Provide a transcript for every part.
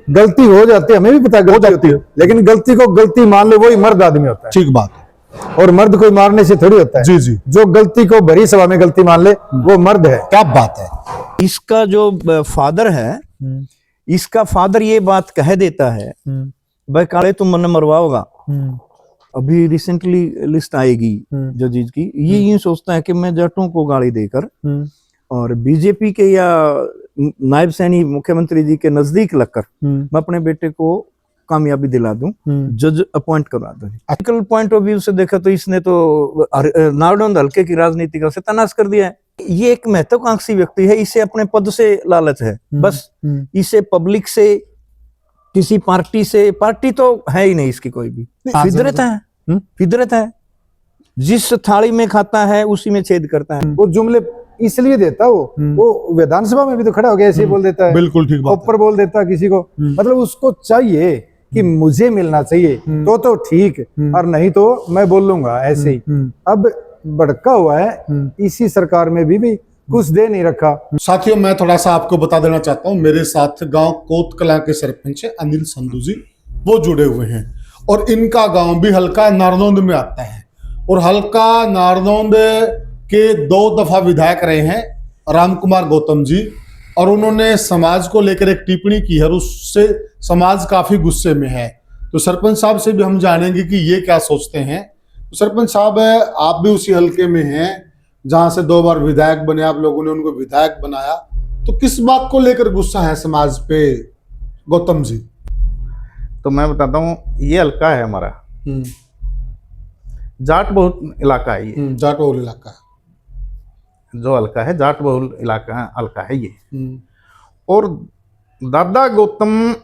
गलती हो जाती है, हमें भी पता है गलती होती है, लेकिन गलती को गलती मान ले वही मर्द आदमी होता है। ठीक बात है। और मर्द कोई मारने से थोड़ी होता है। जी जी, जो गलती को भरी सभा में गलती मान ले वो मर्द है। क्या बात है। इसका जो फादर है, इसका फादर ये बात कह देता है, भाई काले तुम मन मरवाओगा, अभी रिसेंटली लिस्ट आएगी जजेज की, ये सोचता है कि मैं जाटों को गाली देकर और बीजेपी के या नायब सैनी मुख्यमंत्री जी के नजदीक लगकर मैं अपने बेटे को कामयाबी दिला दूं, जज अपॉइंट करवा दूं। पॉलिटिकल पॉइंट ऑफ व्यू से देखा तो इसने तो नारनौंद हल्के की राजनीति का सत्यानाश कर दिया है। ये एक महत्वाकांक्षी व्यक्ति है, इसे अपने पद से लालच है, बस इसे पब्लिक से, किसी पार्टी से, पार्टी तो है ही नहीं इसकी कोई भी, फितरत है, फितरत है, जिस थाली में खाता है उसी में छेद करता है। वो जुमले इसलिए देता वो विधानसभा में भी तो खड़ा हो गया ऐसे ही बोल देता है, बिल्कुल ठीक बात, ऊपर बोल देता है किसी को, मतलब उसको चाहिए कि मुझे मिलना चाहिए तो ठीक, और नहीं तो मैं बोल लूंगा ऐसे ही। अब भड़का हुआ है, इसी सरकार में भी कुछ दे नहीं रखा। साथियों मैं थोड़ा सा आपको बता देना चाहता हूं, मेरे साथ गांव कोतकला के सरपंच है अनिल संधू जी, वो जुड़े हुए हैं, और इनका गांव भी हल्का नारनौंद में आता है, और हल्का नारनौंद के 2 दफा विधायक रहे हैं राम कुमार गौतम जी, और उन्होंने समाज को लेकर एक टिप्पणी की है और उससे समाज काफी गुस्से में है। तो सरपंच साहब से भी हम जानेंगे कि ये क्या सोचते हैं। तो सरपंच साहब आप भी उसी हल्के में हैं जहां से 2 बार विधायक बने, आप लोगों ने उनको विधायक बनाया, तो किस बात को लेकर गुस्सा है समाज पे गौतम जी? तो मैं बताता हूँ, ये हल्का है हमारा, जाट बहुल इलाका है ये, जाट बहुल इलाका है, जो हल्का है जाट बहुल इलाका हल्का है ये। और दादा गौतम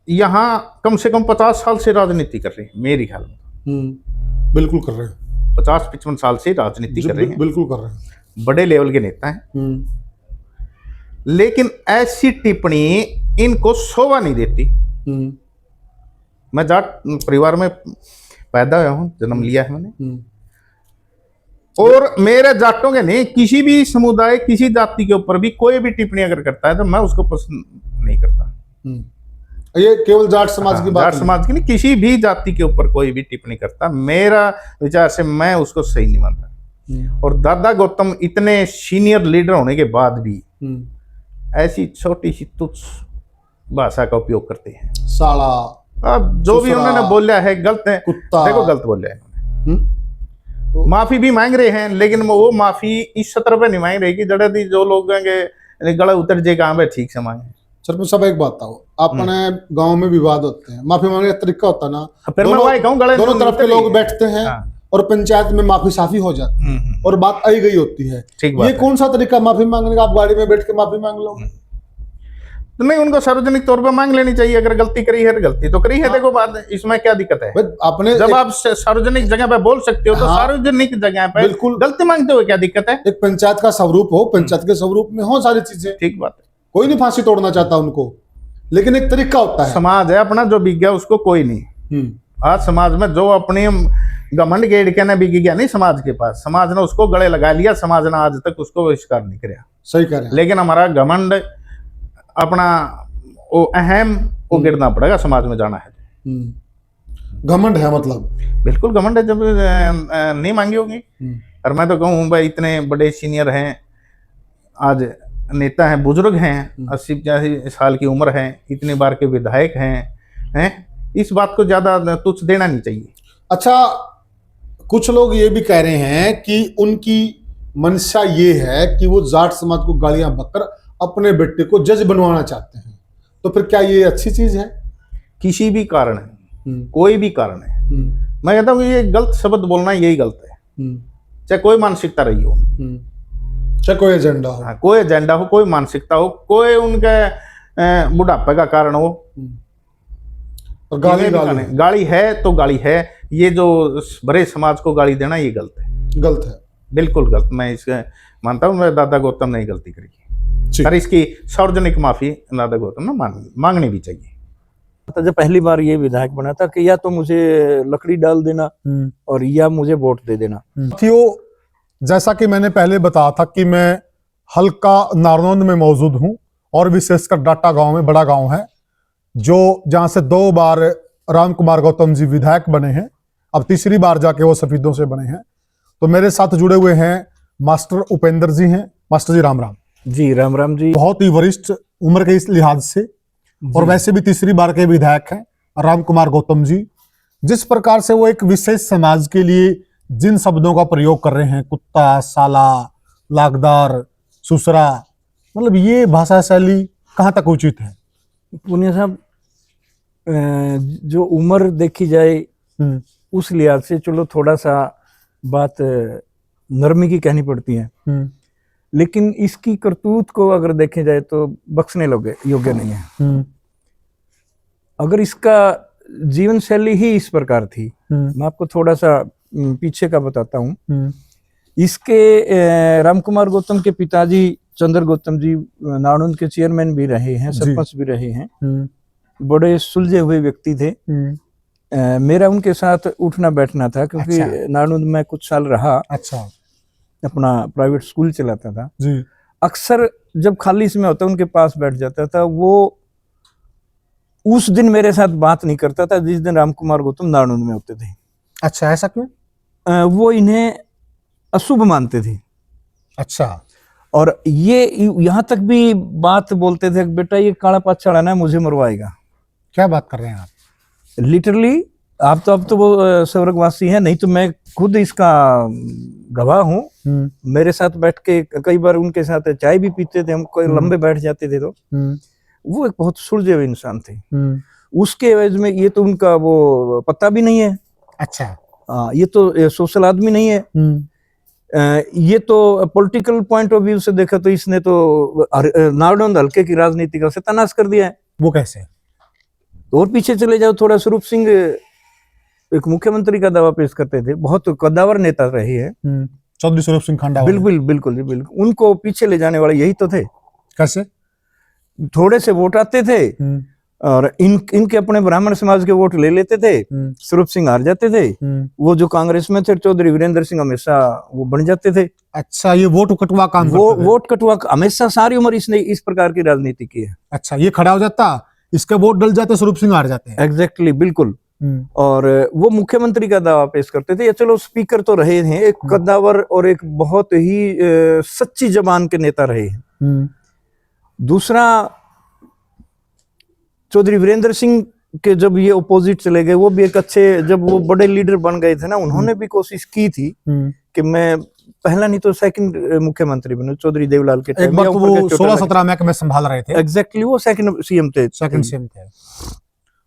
यहाँ कम से कम 50 साल से राजनीति कर रहे हैं मेरे ख्याल में। बिल्कुल कर रहे हैं, 50-55 साल से राजनीति कर रहे हैं, बिल्कुल कर रहे हैं, बड़े लेवल के नेता हैं। लेकिन ऐसी टिप्पणी इनको शोभा नहीं देती। मैं जाट परिवार में पैदा हुआ हूं, जन्म लिया है मैंने, और मेरे जाटों के नहीं, किसी भी समुदाय, किसी जाति के ऊपर भी कोई भी टिप्पणी अगर करता है तो मैं उसको पसंद नहीं करता। ये केवल जाट समाज की बात, जाट समाज की नहीं, किसी भी जाति के ऊपर कोई भी टिप्पणी करता, मेरा विचार से मैं उसको सही नहीं मानता। और दादा गौतम इतने सीनियर लीडर होने के बाद भी ऐसी छोटी सी तुच्छ भाषा का उपयोग करते हैं। साला, अब जो भी उन्होंने बोला है गलत है, कुत्ता, देखो गलत बोला है। माफी भी मांग रहे हैं, लेकिन वो माफी इस सत्र पे नहीं मांग रहे कि जड़ा दी जो लोग गला उतर जे कहाँ पे ठीक से मांगे। सरपंच साहब एक बात बताओ, अपने गांव में विवाद होते हैं, माफी मांगने का तरीका होता है ना, दोनों तरफ के लोग बैठते हैं और पंचायत में माफी साफी हो जाती है और बात आई गई होती है। ये कौन सा तरीका माफी मांगने का? आप गाड़ी में बैठ के माफी मांग लो तो नहीं, उनको सार्वजनिक तौर पर मांग लेनी चाहिए। अगर गलती करी है तो गलती तो करी है, देखो बात, इसमें क्या दिक्कत है? अपने जब आप सार्वजनिक जगह पे बोल सकते हो तो सार्वजनिक जगह पे बिल्कुल गलती मांगते हो, क्या दिक्कत है? एक पंचायत का स्वरूप हो, पंचायत के स्वरूप में हो सारी चीजें, ठीक बात है, कोई नहीं फांसी तोड़ना चाहता उनको, लेकिन एक तरीका होता है। समाज है अपना, जो बिक गया उसको कोई नहीं। आज समाज में जो अपनी घमंड गेड़ के ना बिक गया नहीं समाज के पास, समाज ने उसको गले लगा लिया, समाज ने आज तक उसको बहिष्कार नहीं किया। सही कह रहे हैं, लेकिन हमारा घमंड अपना वो अहम वो गिरना पड़ेगा, समाज में जाना है। घमंड है मतलब, बिल्कुल घमंड है, जब नहीं मांगी होगी। और मैं तो कहूँ भाई, इतने बड़े सीनियर हैं, आज नेता हैं, बुजुर्ग हैं, 80-85 साल की उम्र है, इतनी बार के विधायक हैं, इस बात को ज्यादा तुच्छ देना नहीं चाहिए। अच्छा, कुछ लोग ये भी कह रहे हैं कि उनकी मंशा ये है कि वो जाट समाज को गालियां बककर अपने बेटे को जज बनवाना चाहते हैं, तो फिर क्या ये अच्छी चीज है? किसी भी कारण है, कोई भी कारण है, मैं कहता हूँ ये गलत शब्द बोलना यही गलत है, चाहे कोई मानसिकता रही हो, चाहे कोई एजेंडा हो, कोई एजेंडा हो, कोई मानसिकता हो, कोई उनके बुढ़ापे का कारण हो, और गाली है तो गाली है। ये जो बड़े समाज को गाली देना ये गलत है, गलत है, बिल्कुल गलत। मैं इसके मानता हूँ, मैं दादा गौतम ने गलती करी, पर इसकी सार्वजनिक माफी दादा गौतम ने मांगनी भी चाहिए। तो जब पहली बार ये विधायक बना था कि या तो मुझे लकड़ी डाल देना और या मुझे वोट दे देना। जैसा कि मैंने पहले बताया था कि मैं हल्का नारनौंद में मौजूद हूं, और विशेषकर डाटा गांव में, बड़ा गांव है जो जहां से 2 बार राम कुमार गौतम जी विधायक बने हैं, अब तीसरी बार जाके वो सफेदों से बने हैं। तो मेरे साथ जुड़े हुए हैं मास्टर उपेंद्र जी हैं। मास्टर जी राम राम। जी राम राम जी। बहुत ही वरिष्ठ उम्र के इस लिहाज से, और वैसे भी तीसरी बार के विधायक हैं राम कुमार गौतम जी। जिस प्रकार से वो एक विशेष समाज के लिए जिन शब्दों का प्रयोग कर रहे हैं, कुत्ता, साला, लागदार, सुसरा, मतलब ये भाषा शैली कहाँ तक उचित है? पुनिया साहब, जो उम्र देखी जाए उस लिहाज से चलो थोड़ा सा बात नरमी की कहनी पड़ती है, लेकिन इसकी करतूत को अगर देखे जाए तो बख्शने योग्य नहीं है। अगर इसका जीवन शैली ही इस प्रकार थी, मैं आपको थोड़ा सा पीछे का बताता हूँ। इसके राम कुमार गौतम के पिताजी चंद्र गौतम जी नाड़ुंद के चेयरमैन भी रहे हैं, सरपंच भी रहे हैं, बड़े सुलझे हुए व्यक्ति थे। मेरा उनके साथ उठना बैठना था, क्योंकि नाड़ुंद में कुछ साल रहा। अच्छा। अपना प्राइवेट स्कूल चलाता था जी। अक्सर जब खाली समय होता उनके पास बैठ जाता था। वो उस दिन मेरे साथ बात नहीं करता था जिस दिन राम कुमार गौतम नाड़ुंद में होते थे। अच्छा, ऐसा क्यों? वो इन्हें अशुभ मानते थे। अच्छा। और ये यहाँ तक भी बात बोलते थे, बेटा ये काला पाछड़ है ना, मुझे मरवाएगा। क्या बात कर रहे हैं आप? लिटरली। आप तो अब तो वो स्वर्गवासी हैं, नहीं तो मैं खुद इसका गवाह हूँ। मेरे साथ बैठ के कई बार उनके साथ चाय भी पीते थे हम, कोई लंबे बैठ जाते थे तो वो एक बहुत सुलझे हुए इंसान थे। उसके एवज में ये तो उनका वो पता भी नहीं है। अच्छा। ये तो सोशल आदमी नहीं है। ये तो पॉलिटिकल पॉइंट ऑफ व्यू से देखा तो इसने तो नाड़ुंद हल्के की राजनीति का सत्यानाश कर दिया है। वो कैसे? और पीछे चले जाओ थोड़ा, स्वरूप सिंह एक मुख्यमंत्री का दावा पेश करते थे, बहुत कद्दावर नेता रहे हैं। चौधरी स्वरूप सिंह खांडा। बिल्कुल बिल्कुल जी, बिल्कुल। उनको पीछे ले जाने वाले यही तो थे। कैसे? थोड़े से वोट आते थे और इनके अपने ब्राह्मण समाज के वोट ले लेते थे, स्वरूप सिंह हार जाते थे। वो जो कांग्रेस में थे चौधरी वीरेंद्र सिंह हमेशा वो बन जाते थे। अच्छा, ये वोट कटवा काम वो वोट कटवा हमेशा सारी उम्र इसने इस प्रकार की राजनीति की है। अच्छा, ये खड़ा हो जाता, इसके वोट डल जाते, स्वरूप सिंह हार जाते हैं। एग्जैक्टली, बिल्कुल। और वो मुख्यमंत्री का दावा पेश करते थे। या चलो स्पीकर तो रहे हैं, एक कद्दावर और एक बहुत ही सच्ची जबान के नेता रहे हैं। दूसरा, चौधरी वीरेंद्र सिंह के जब ये अपोजिट चले गए, वो भी एक अच्छे, जब वो बड़े लीडर बन गए थे ना, उन्होंने भी कोशिश की थी कि मैं पहला नहीं तो सेकंड मुख्यमंत्री बनूं। चौधरी देवलाल के एक बार तो वो 16-17 में संभाल रहे थे। एग्जैक्टली, वो सेकंड सीएम थे। सेकंड सीएम थे।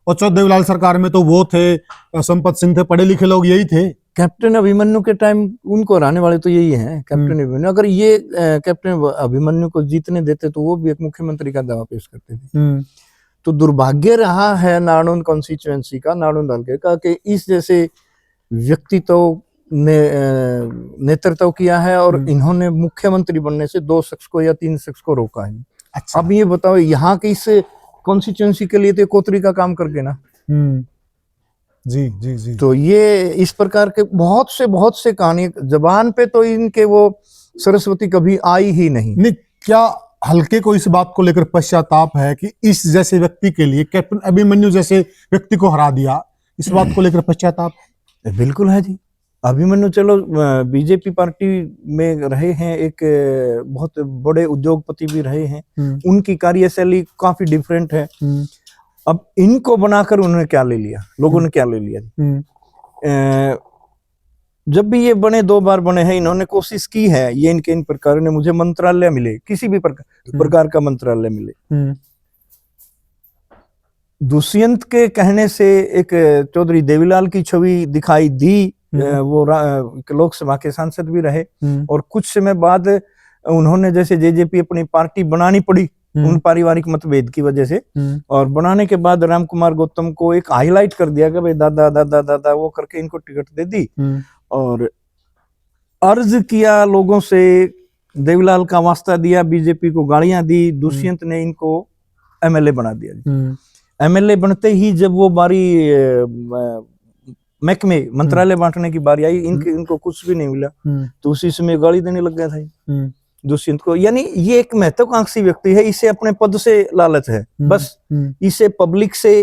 और चौधरी देवलाल सरकार में तो वो थे, संपत सिंह थे, पढ़े लिखे लोग यही थे। कैप्टन अभिमन्यु के टाइम उनको हराने वाले तो यही हैं, कैप्टन अभिमन्यु। अगर ये कैप्टन अभिमन्यु को जीतने देते तो वो भी एक मुख्यमंत्री का दावा पेश करते थे। तो दुर्भाग्य रहा है नाड़ुंद कॉन्स्टिट्यूएंसी का, नाड़ुंद हल्के का, कि इस जैसे व्यक्तित्व ने नेतृत्व किया है और इन्होंने मुख्यमंत्री बनने से 2 शख्स को या 3 शख्स को रोका है। अच्छा। अब ये बताओ, यहाँ के इस कॉन्स्टिट्यूएंसी के लिए तो कोतरी का काम करके ना। जी जी जी। तो ये इस प्रकार के बहुत से कहानी जबान पे तो इनके वो सरस्वती कभी आई ही नहीं। क्या हल्के को इस बात को लेकर पश्चाताप है कि इस जैसे व्यक्ति के लिए, कैप्टन अभिमन्यु जैसे व्यक्ति को हरा दिया, इस बात को लेकर पश्चाताप है? बिल्कुल है जी। अभिमन्यु चलो बीजेपी पार्टी में रहे हैं, एक बहुत बड़े उद्योगपति भी रहे हैं, उनकी कार्यशैली काफी डिफरेंट है। अब इनको बनाकर उन्होंने क्या ले लिया, लोगों ने क्या ले लिया? जब भी ये बने, 2 बार बने हैं, इन्होंने कोशिश की है, ये इनके इन प्रकार ने मुझे मंत्रालय मिले, किसी भी प्रकार का मंत्रालय मिले। दुष्यंत के कहने से एक चौधरी देवीलाल की छवि दिखाई दी। वो लोकसभा के सांसद भी रहे और कुछ समय बाद उन्होंने जैसे जेजेपी अपनी पार्टी बनानी पड़ी उन पारिवारिक मतभेद की वजह से, और बनाने के बाद राम कुमार गौतम को एक हाईलाइट कर दिया कि भाई दादा दादा दादा वो करके इनको टिकट दे दी और अर्ज किया लोगों से, देवीलाल का वास्ता दिया, बीजेपी को गालियां दी, दुष्यंत ने इनको एमएलए बना दिया। एमएलए बनते ही जब वो बारी महकमे मंत्रालय बांटने की बारी आई, इनको कुछ भी नहीं मिला, तो उसी समय गाली देने लग गया था। दुष्यंत को, यानी ये एक महत्वाकांक्षी व्यक्ति है, इसे अपने पद से लालच है बस, इसे पब्लिक से,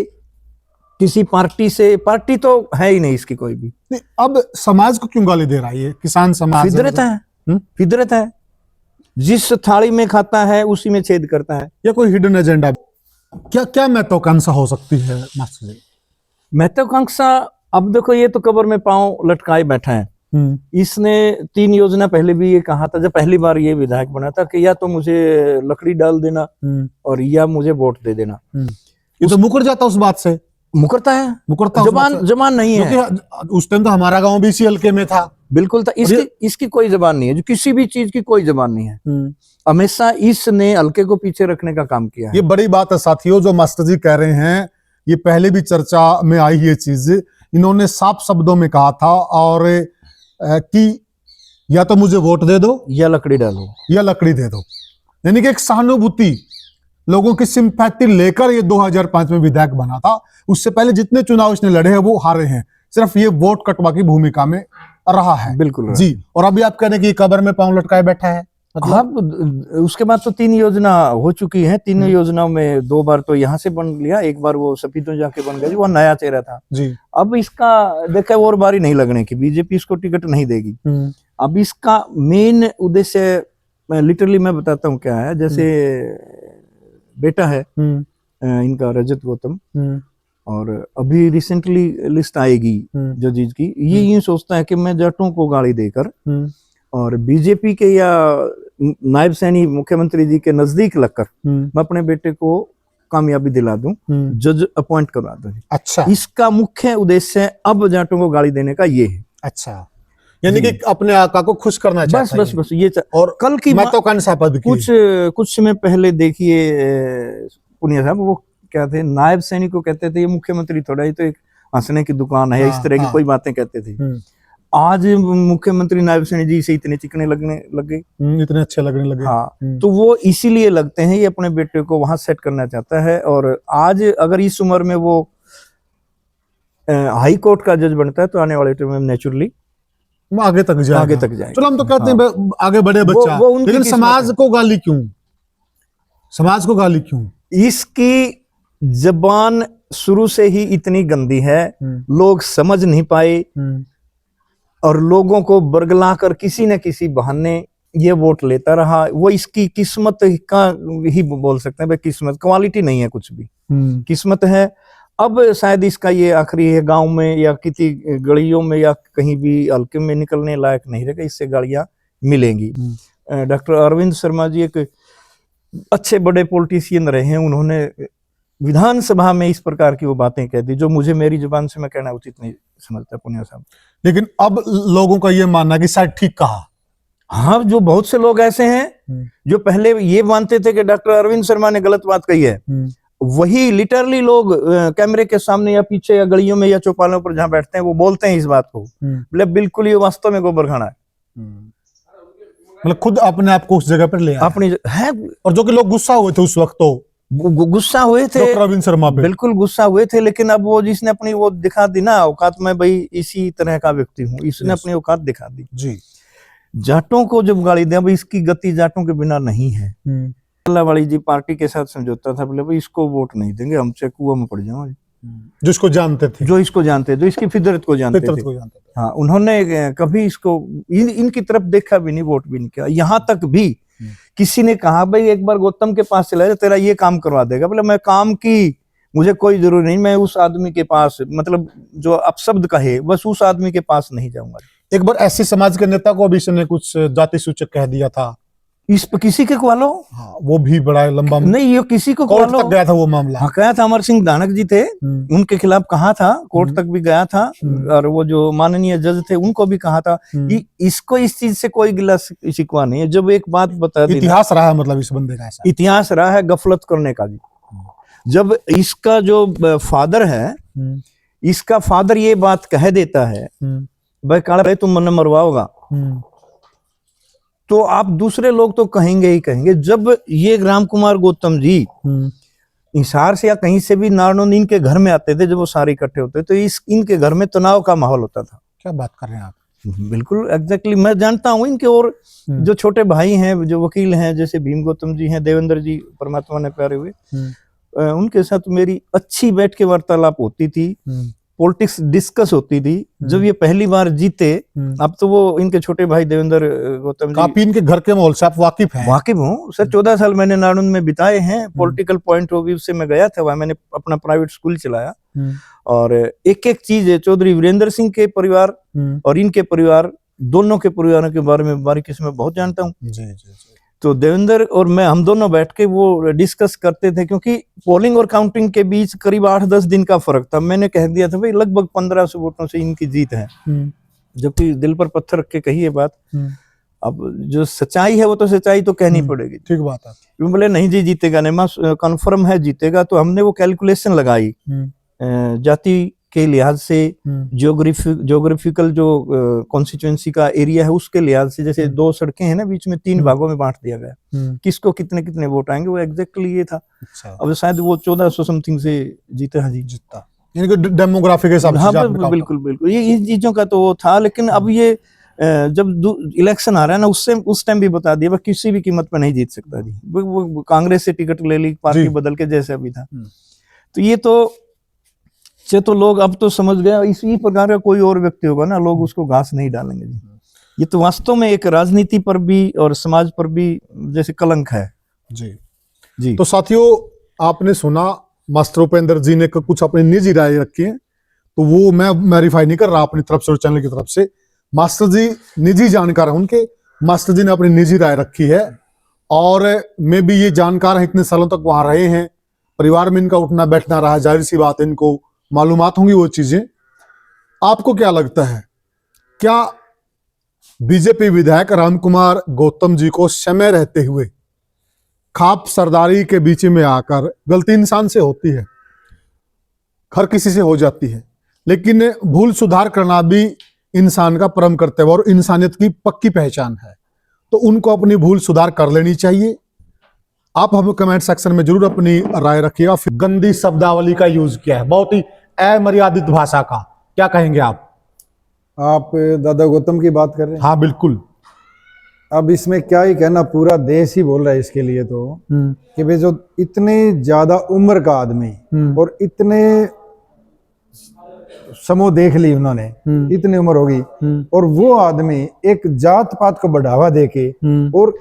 किसी पार्टी से, पार्टी तो है ही नहीं इसकी कोई भी। नहीं, अब समाज को क्यों गाली दे रहा है ये किसान समाज? फितरत है, फितरत है, जिस थाली में खाता है उसी में छेद करता है। या कोई हिडन एजेंडा? क्या क्या महत्वाकांक्षा हो सकती है मास्टर जी? महत्वाकांक्षा, अब देखो ये तो कब्र में पांव लटकाए बैठा है। इसने 3 योजना पहले भी ये कहा था, जब पहली बार ये विधायक बना था, कि या तो मुझे लकड़ी डाल देना और या मुझे वोट दे देना। ये तो मुकर जाता उस बात से, मुकरता है, मुकरता जबान नहीं है। उस टाइम तो हमारा गांव भी इसी हल्के में था। बिल्कुल था, इसकी कोई जबान नहीं है, जो किसी भी चीज की कोई जबान नहीं है। हमेशा इसने हल्के को पीछे रखने का काम किया है। ये बड़ी बात है साथियों, जो मास्टर जी कह रहे हैं, ये पहले भी चर्चा में आई ये चीज। इन्होंने साफ शब्दों में कहा था और कि या तो मुझे वोट दे दो या लकड़ी डालो, या लकड़ी दे दो। यानी कि एक सहानुभूति, लोगों की सिंपैथी लेकर ये 2005 में विधायक बना था। उससे पहले जितने चुनाव इसने लड़े हैं वो हारे हैं, सिर्फ ये वोट कटवा की भूमिका में रहा है। बिल्कुल जी। और अभी आप कह रहे हैं कि कब्र में पांव लटकाए बैठा है, मतलब उसके बाद तो 3 योजना हो चुकी है। 3 योजनाओं में 2 बार तो यहाँ से बन लिया, एक बार वो सपीतों जाके बन गया, वो नया चेहरा था जी। अब इसका देखा और बारी नहीं लगने की, बीजेपी इसको टिकट नहीं देगी। अब इसका मेन उद्देश्य लिटरली मैं बताता हूँ क्या है। जैसे बेटा है इनका रजत गौतम, और अभी रिसेंटली लिस्ट आएगी जजीज की, ये यूं सोचता है कि मैं जाटों को गाली देकर और बीजेपी के या नायब सैनी मुख्यमंत्री जी के नजदीक लगकर मैं अपने बेटे को कामयाबी दिला दूं, जज अपॉइंट करवा दूं। अच्छा, इसका मुख्य उद्देश्य अब जाटों को गाली देने का ये है। अच्छा, यानी कि अपने आका को खुश करना चाहता है। बस ये और कल की कुछ समय पहले देखिए पुनिया साहब, वो क्या थे, नायब सैनी को कहते थे ये मुख्यमंत्री थोड़ा ही तो एक हंसने की दुकान है, इस तरह की कोई बातें कहते थे। आज मुख्यमंत्री नायब सैनी जी से इतने चिकने लगने लग गए, इतने अच्छे लगने लगे। हाँ, तो वो इसीलिए लगते हैं, ये अपने बेटे को वहां सेट करना चाहता है। और आज अगर इस उम्र में वो हाई कोर्ट का जज बनता है तो आने वाले टाइम में नेचुरली आगे तक जाएगा। चलो हम तो कहते हैं आगे बढ़े बच्चा, लेकिन समाज को गाली क्यों? समाज को गाली क्यों? इसकी जबान शुरू से ही इतनी गंदी है, लोग समझ नहीं पाए और लोगों को बरगला कर किसी न किसी बहाने ये वोट लेता रहा। वो इसकी किस्मत का ही बोल सकते हैं भाई, किस्मत, क्वालिटी नहीं है कुछ भी, किस्मत है। अब शायद इसका ये आखिरी है, गांव में या किसी गलियों में या कहीं भी हल्के में निकलने लायक नहीं रहेगा, इससे गाड़ियां मिलेंगी। डॉक्टर अरविंद शर्मा जी एक अच्छे बड़े पॉलिटिशियन रहे हैं, उन्होंने विधानसभा में इस प्रकार की वो बातें कह दी जो मुझे मेरी जुबान से मैं कहना उचित नहीं समझता पुनिया साहब। लेकिन अब लोगों का ये मानना कि शायद ठीक कहा। हाँ, जो बहुत से लोग ऐसे हैं जो पहले ये मानते थे कि डॉक्टर अरविंद शर्मा ने गलत बात कही है, वही लिटरली लोग कैमरे के सामने या पीछे या गलियों में या चौपालों पर जहां बैठते हैं वो बोलते हैं इस बात को, मतलब बिल्कुल ये वास्तव में गोबर खाना है। मतलब खुद अपने आप को उस जगह पर ले अपनी है। और जो कि लोग गुस्सा हुए थे उस वक्त, तो गुस्सा हुए थे डॉक्टर अरविंद शर्मा पे, बिल्कुल गुस्सा हुए थे। लेकिन अब वो जिसने अपनी वो दिखा दी ना औकात, में भाई इसी तरह का व्यक्ति हूँ, इसने अपनी औकात दिखा दी जी। जाटों को जब गाली दिया, भाई इसकी गति जाटों के बिना नहीं है। वाली जी पार्टी के साथ समझौता था, बोले भाई इसको वोट नहीं देंगे, हम चाहे कुआं में पड़ जाओ। जो इसको जानते थे, जो इसको जानते, जो इसकी फितरत को जानते थे। हाँ, उन्होंने कभी इसको इनकी तरफ देखा भी नहीं, वोट भी नहीं किया। यहाँ तक भी किसी ने कहा भाई एक बार गौतम के पास चला जा, तेरा ये काम करवा देगा। बोले मैं काम की मुझे कोई जरूरी नहीं, मैं उस आदमी के पास, मतलब जो अपशब्द कहे, बस उस आदमी के पास नहीं जाऊंगा। एक बार ऐसे समाज के नेता को अभी इसने कुछ जाति सूचक कह दिया था, इस पर किसी के को लो। हाँ, वो भी बड़ा लंबा नहीं, ये किसी को कोर्ट तक गया था वो मामला। हाँ, गया था, अमर सिंह दानक जी थे, उनके खिलाफ कहा था, कोर्ट तक भी गया था। और वो जो माननीय जज थे उनको भी कहा था। इसको इस चीज से कोई गिला शिकवा नहीं है। जब एक बात बता दी, इतिहास रहा है, मतलब इस बंदे का ऐसा इतिहास रहा है गफलत करने का जी। जब इसका जो फादर है, इसका फादर ये बात कह देता है भाई काला तुम मन मरवाओगा, तो आप दूसरे लोग तो कहेंगे ही कहेंगे। जब ये राम कुमार गौतम जी हिसार से या कहीं से भी नारनौंद इनके घर में आते थे, जब वो सारे इकट्ठे होते तो इनके घर में तनाव का माहौल होता था। क्या बात कर रहे हैं आप? बिल्कुल एग्जैक्टली मैं जानता हूँ इनके, और जो छोटे भाई हैं जो वकील हैं जैसे भीम गौतम जी हैं, देवेंद्र जी परमात्मा ने प्यारे हुए, उनके साथ मेरी अच्छी बैठ के वार्तालाप होती थी, पॉलिटिक्स डिस्कस होती थी। जब ये पहली बार जीते, अब तो वो इनके छोटे भाई देवेंद्र गौतम जी, काफी इनके घर के माहौल से आप वाकिफ हैं? वाकिफ हूँ सर, 14 साल मैंने नालंदा में बिताए हैं। पॉलिटिकल पॉइंट ऑफ व्यू से मैं गया था वहां, मैंने अपना प्राइवेट स्कूल चलाया, और एक एक चीज है चौधरी वीरेंद्र सिंह के परिवार और इनके परिवार, दोनों के परिवारों के बारे में बारीकी से मैं बहुत जानता हूँ। जी जी जी। तो देवेंद्र और मैं, हम दोनों बैठ के वो डिस्कस करते थे, क्योंकि पोलिंग और काउंटिंग के बीच करीब 8-10 दिन का फर्क था। मैंने कह दिया था भाई लगभग 1500 वोटों से इनकी जीत है, जबकि दिल पर पत्थर रख के कही ये बात। अब जो सच्चाई है वो तो सच्चाई तो कहनी पड़ेगी। ठीक बात है। बोले नहीं जी जीतेगा, नहीं कन्फर्म है जीतेगा। तो हमने वो कैलकुलेशन लगाई जाति के लिहाज से, ज्योग्राफिकल जो कॉन्स्टिट्यूएंसी का एरिया है उसके लिहाज से, जैसे 2 सड़कें हैं ना बीच में, 3 भागों में बांट दिया गया, किसको कितने कितने वोट आएंगे, वो एग्जैक्टली ये था। अच्छा। अब शायद वो 1400 समथिंग से जीता है जी, जीता यानी कि डेमोग्राफी के हिसाब से। हाँ बिल्कुल बिल्कुल, ये इन चीजों का तो वो था। लेकिन अब ये जब इलेक्शन आ रहा है ना, उस टाइम भी बता दिया किसी भी कीमत पर नहीं जीत सकता जी। वो कांग्रेस से टिकट ले ली, पार्टी बदल के, जैसे अभी था। तो ये तो लोग अब तो समझ गया, इसी प्रकार का कोई और व्यक्ति होगा ना, लोग उसको घास नहीं डालेंगे जी। ये तो वास्तव में एक राजनीति पर भी और समाज पर भी जैसे कलंक है जी जी। तो साथियों, आपने सुना मास्टर उपेंद्र जी ने कुछ अपनी निजी राय रखी है, तो वो मैं वेरीफाई नहीं कर रहा अपनी तरफ से और चैनल की तरफ से। मास्टर जी निजी जानकार हैं उनके, मास्टर जी ने अपनी निजी राय रखी है, और मैं भी ये जानकार है, इतने सालों तक वहां रहे हैं, परिवार में इनका उठना बैठना रहा, जाहिर सी बात है इनको मालूमात होंगी वो चीजें। आपको क्या लगता है, क्या बीजेपी विधायक रामकुमार गौतम जी को समय रहते हुए खाप सरदारी के बीच में आकर, गलती इंसान से होती है, हर किसी से हो जाती है, लेकिन भूल सुधार करना भी इंसान का परम कर्तव्य और इंसानियत की पक्की पहचान है, तो उनको अपनी भूल सुधार कर लेनी चाहिए। आप हमें कमेंट सेक्शन में जरूर अपनी राय रखिएगा। फिर गंदी शब्दावली का यूज किया है, बहुत ही अमर्यादित भाषा का, क्या कहेंगे आप? आप दादा गौतम की बात कर रहे हैं? हाँ बिल्कुल। अब इसमें क्या ही कहना, पूरा देश ही बोल रहा है इसके लिए तो, कि भाई जो इतने ज्यादा उम्र का आदमी और इतने समूह देख ली उन्होंने, इतनी उम्र होगी, और वो आदमी एक जात पात को बढ़ावा देके और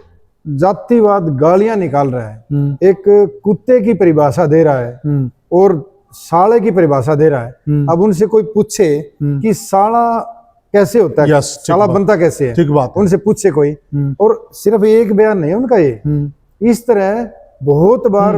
जातिवाद गालियां निकाल रहा है, एक कुत्ते की परिभाषा दे रहा है और साले की परिभाषा दे रहा है। अब उनसे कोई पूछे कि साला कैसे होता है, साला बनता कैसे है, ठीक बात, उनसे पूछे कोई, और सिर्फ एक बयान नहीं है उनका ये, इस तरह बहुत बार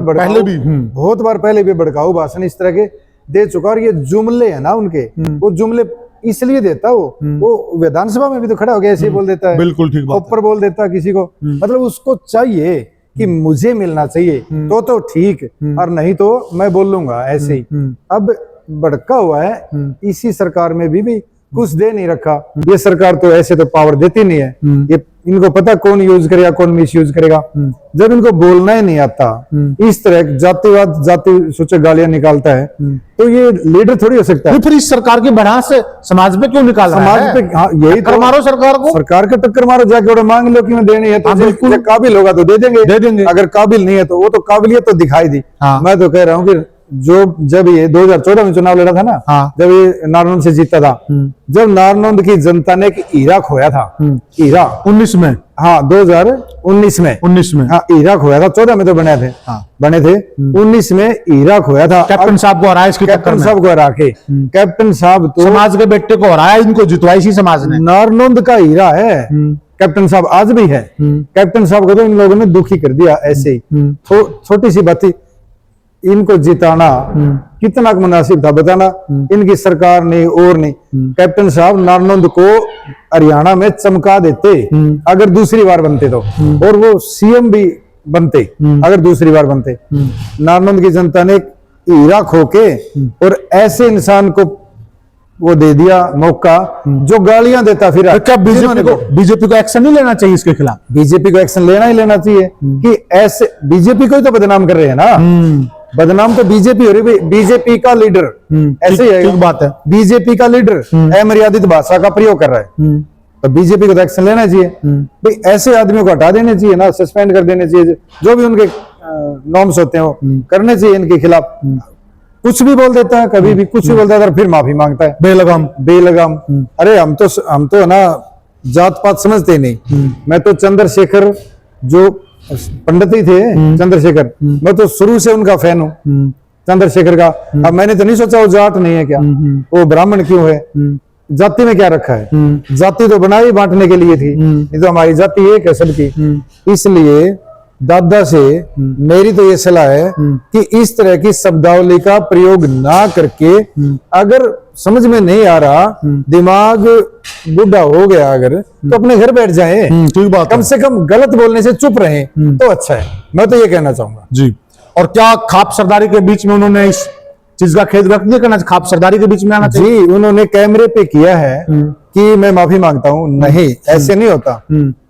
पहले भी भड़काऊ भाषण इस तरह के दे चुका। और ये जुमले है ना उनके, वो जुमले इसलिए देता वो विधानसभा में भी तो खड़ा हो गया ऐसे ही बोल देता है, बिल्कुल ठीक बात, ऊपर बोल देता है किसी को, मतलब उसको चाहिए कि मुझे मिलना चाहिए तो ठीक, और नहीं तो मैं बोल लूंगा ऐसे ही। अब भड़का हुआ है, इसी सरकार में भी कुछ दे नहीं रखा। ये सरकार तो ऐसे तो पावर देती नहीं है, ये इनको पता कौन यूज करेगा कौन मिस यूज करेगा। जब इनको बोलना ही नहीं आता, इस तरह जातिवाद जाति सूचक गालियां निकालता है, तो ये लीडर थोड़ी हो सकता है। फिर इस सरकार की बढ़ास से समाज पे क्यों निकाल रहा है? समाज पे हाँ, यही तो मारो सरकार को, सरकार के टक्कर मारो, जाके और मांग लो कि मैं देनी है, तो बिल्कुल काबिल होगा तो दे देंगे, अगर काबिल नहीं है तो वो तो काबिलियत तो दिखाई दी। मैं तो कह रहा हूँ कि जब ये 2014 में चुनाव लड़ा था ना, जब ये नारनौंद से जीता था, जब नारनौंद की जनता ने एक हीरा खोया था, हीरा 19 में, हाँ 2019 में, हाँ हीरा खोया था, 14 में तो बने थे 19 में हीरा खोया था। कैप्टन साहब को हराया, कैप्टन साहब को हरा के, कैप्टन साहब तो समाज के बेटे को हराया, इनको जितवाई इसी समाज ने। नारनौंद का हीरा है कैप्टन साहब, आज भी है। कैप्टन साहब को तो इन लोगों ने दुखी कर दिया ऐसे ही, छोटी सी बात, इनको जिताना कितना मुनासिब था बताना, इनकी सरकार नहीं और नहीं। कैप्टन साहब नारनौंद को हरियाणा में चमका देते अगर दूसरी बार बनते तो, और वो सीएम भी बनते अगर दूसरी बार बनते। नारनौंद की जनता ने हीरा खोके और ऐसे इंसान को वो दे दिया मौका जो गालियां देता फिर। क्या बीजेपी को एक्शन नहीं लेना चाहिए इसके खिलाफ? बीजेपी को एक्शन लेना ही लेना चाहिए कि ऐसे बीजेपी को ही तो बदनाम कर रहे हैं ना, बदनाम तो बीजेपी हो रही, बीजेपी का लीडर ऐसे ही है, बात है, बीजेपी का लीडर अमर्यादित भाषा का प्रयोग कर रहा है। तो बीजेपी को तो एक्शन लेना चाहिए भाई, ऐसे आदमियों को हटा देने चाहिए ना, सस्पेंड कर देने चाहिए, जो भी उनके नॉर्म्स होते हैं वो करने चाहिए इनके खिलाफ। कुछ भी बोल देता है, कभी भी कुछ भी बोल देता है, फिर माफी मांगता है बेलगाम। अरे हम तो ना जात पात समझते ही नहीं। मैं तो चंद्रशेखर जो पंडित ही थे, चंद्रशेखर, मैं तो शुरू से उनका फैन हूँ चंद्रशेखर का। अब मैंने तो नहीं सोचा वो जाट नहीं है क्या, वो ब्राह्मण क्यों है, जाति में क्या रखा है, जाति तो बनाई बांटने के लिए थी, नहीं तो हमारी जाति एक है सबकी। इसलिए दादा से मेरी तो ये सलाह है कि इस तरह की शब्दावली का प्रयोग ना करके, अगर समझ में नहीं आ रहा, दिमाग बुढ़ा हो गया अगर, तो अपने घर बैठ जाए, ठीक बात, कम से कम गलत बोलने से चुप रहे तो अच्छा है। मैं तो ये कहना चाहूंगा जी। और क्या खाप सरदारी के बीच में उन्होंने इस चीज का खेद व्यक्त नहीं करना, खाप सरदारी के बीच में आना चाहिए? जी, उन्होंने कैमरे पे किया है कि मैं माफी मांगता हूँ, नहीं ऐसे नहीं होता।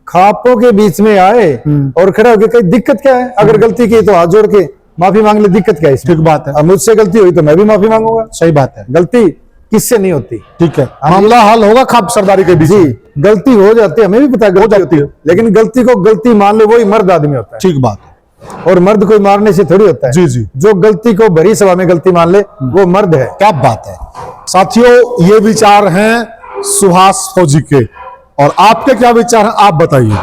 खापों के बीच में आए और खड़ा होकर, कहीं दिक्कत क्या है, अगर गलती की तो हाथ जोड़ के माफी मांग ले, दिक्कत क्या है इसमें? ठीक बात है। अब मुझसे गलती हुई तो मैं भी माफी मांगूंगा, सही बात है, गलती किससे नहीं होती। ठीक है, मामला हल होगा खाप सरदारी के बीच। जी, गलती हो जाती है, हमें भी पता है गलती होती है, लेकिन गलती को गलती मान ले वही मर्द आदमी होता है। ठीक बात है। और मर्द कोई मारने से थोड़ी होता है। जी जी, जो गलती को भरी सभा में गलती मान ले वो मर्द है। क्या बात है साथियों, ये विचार हैं सुहास फौजी के, और आपके क्या विचार हैं आप बताइए।